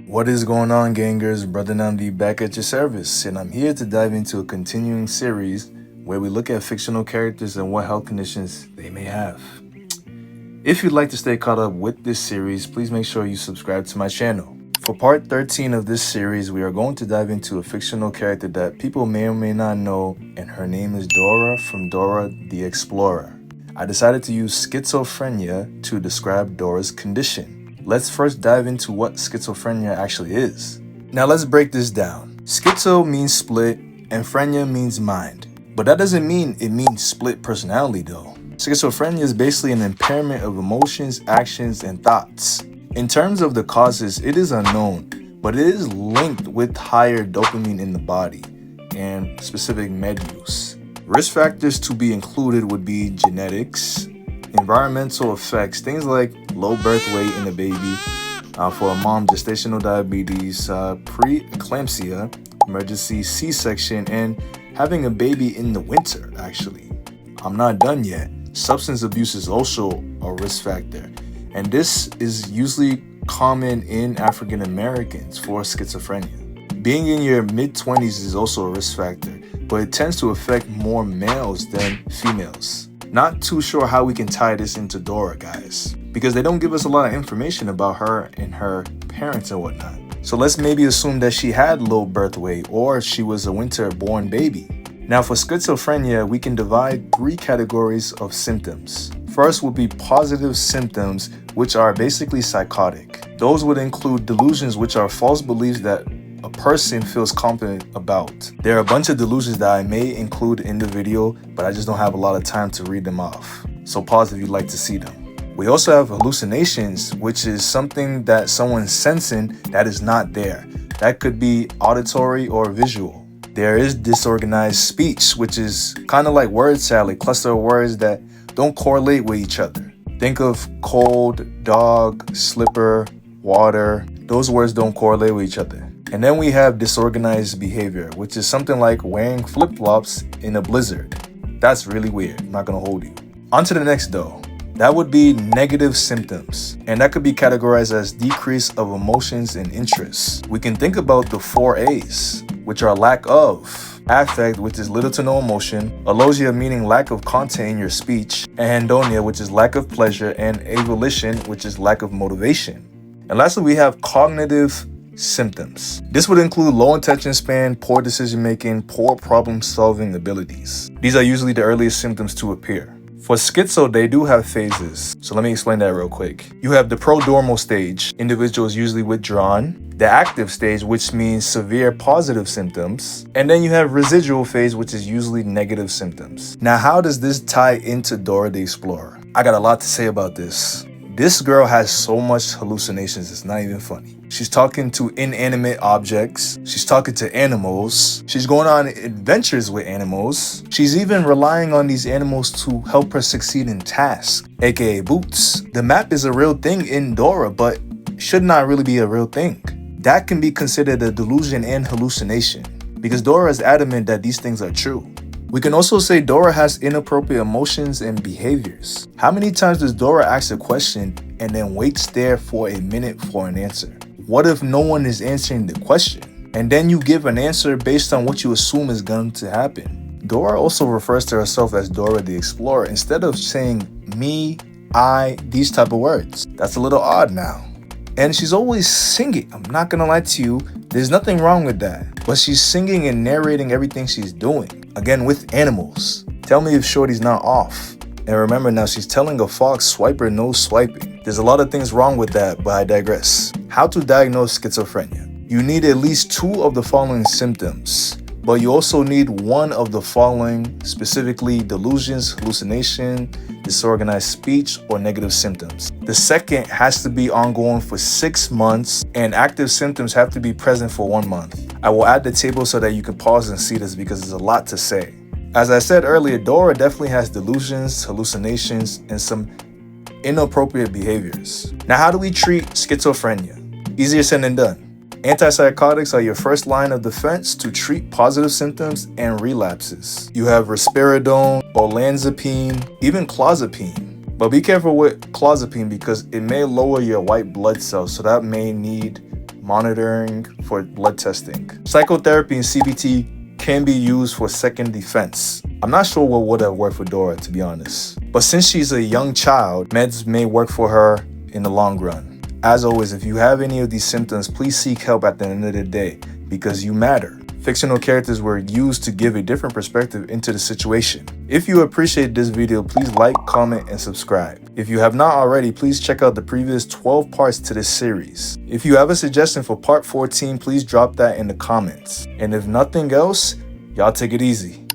What is going on, gangers? Brother Namdi back at your service, and I'm here to dive into a continuing series where we look at fictional characters and what health conditions they may have. If you'd like to stay caught up with this series, please make sure you subscribe to my channel. For part 13 of this series, we are going to dive into a fictional character that people may or may not know, and her name is Dora from Dora the Explorer. I decided to use schizophrenia to describe Dora's condition. Let's first dive into what schizophrenia actually is. Now let's break this down. Schizo means split and phrenia means mind. But that doesn't mean it means split personality though. Schizophrenia is basically an impairment of emotions, actions, and thoughts. In terms of the causes, it is unknown, but it is linked with higher dopamine in the body and specific med use. Risk factors to be included would be genetics, environmental effects, things like low birth weight in a baby, for a mom, gestational diabetes, pre-eclampsia, emergency C-section, and having a baby in the winter, actually. I'm not done yet. Substance abuse is also a risk factor, and this is usually common in African Americans for schizophrenia. Being in your mid-20s is also a risk factor, but it tends to affect more males than females. Not too sure how we can tie this into Dora, guys, because they don't give us a lot of information about her and her parents and whatnot. So let's maybe assume that she had low birth weight or she was a winter-born baby. Now for schizophrenia, we can divide 3 categories of symptoms. First would be positive symptoms, which are basically psychotic. Those would include delusions, which are false beliefs that a person feels confident about. There are a bunch of delusions that I may include in the video, but I just don't have a lot of time to read them off. So pause if you'd like to see them. We also have hallucinations, which is something that someone's sensing that is not there. That could be auditory or visual. There is disorganized speech, which is kind of like word salad, cluster of words that don't correlate with each other. Think of cold, dog, slipper, water. Those words don't correlate with each other. And then we have disorganized behavior, which is something like wearing flip-flops in a blizzard. That's really weird. I'm not gonna hold you. On to the next though. That would be negative symptoms, and that could be categorized as decrease of emotions and interests. We can think about the 4 A's, which are lack of affect, which is little to no emotion, alogia, meaning lack of content in your speech, and anhedonia, which is lack of pleasure, and avolition, which is lack of motivation. And lastly, we have cognitive symptoms. This would include low attention span, poor decision making, poor problem solving abilities. These are usually the earliest symptoms to appear. For schizo, they do have phases. So let me explain that real quick. You have the prodromal stage, individuals usually withdrawn, the active stage, which means severe positive symptoms, and then you have residual phase, which is usually negative symptoms. Now, how does this tie into Dora the Explorer? I got a lot to say about this. This girl has so much hallucinations, it's not even funny. She's talking to inanimate objects. She's talking to animals. She's going on adventures with animals. She's even relying on these animals to help her succeed in tasks, aka boots. The map is a real thing in Dora, but should not really be a real thing. That can be considered a delusion and hallucination, because Dora is adamant that these things are true. We can also say Dora has inappropriate emotions and behaviors. How many times does Dora ask a question and then waits there for a minute for an answer? What if no one is answering the question? And then you give an answer based on what you assume is going to happen. Dora also refers to herself as Dora the Explorer instead of saying me, I, these type of words. That's a little odd now. And she's always singing. I'm not gonna lie to you, there's nothing wrong with that. But she's singing and narrating everything she's doing. Again, with animals. Tell me if Shorty's not off. And remember now, she's telling a fox, swipe or no swiping. There's a lot of things wrong with that, but I digress. How to diagnose schizophrenia? You need at least 2 of the following symptoms, but you also need 1 of the following, specifically delusions, hallucination, disorganized speech, or negative symptoms. The second has to be ongoing for 6 months, and active symptoms have to be present for 1 month. I will add the table so that you can pause and see this because there's a lot to say. As I said earlier, Dora definitely has delusions, hallucinations, and some inappropriate behaviors. Now, how do we treat schizophrenia? Easier said than done. Antipsychotics are your first line of defense to treat positive symptoms and relapses. You have risperidone, olanzapine, even clozapine. But be careful with clozapine because it may lower your white blood cells, so that may need monitoring for blood testing. Psychotherapy and CBT can be used for second defense. I'm not sure what would have worked for Dora, to be honest. But since she's a young child, meds may work for her in the long run. As always, if you have any of these symptoms, please seek help at the end of the day because you matter. Fictional characters were used to give a different perspective into the situation. If you appreciate this video, please like, comment, and subscribe. If you have not already, please check out the previous 12 parts to this series. If you have a suggestion for part 14, please drop that in the comments. And if nothing else, y'all take it easy.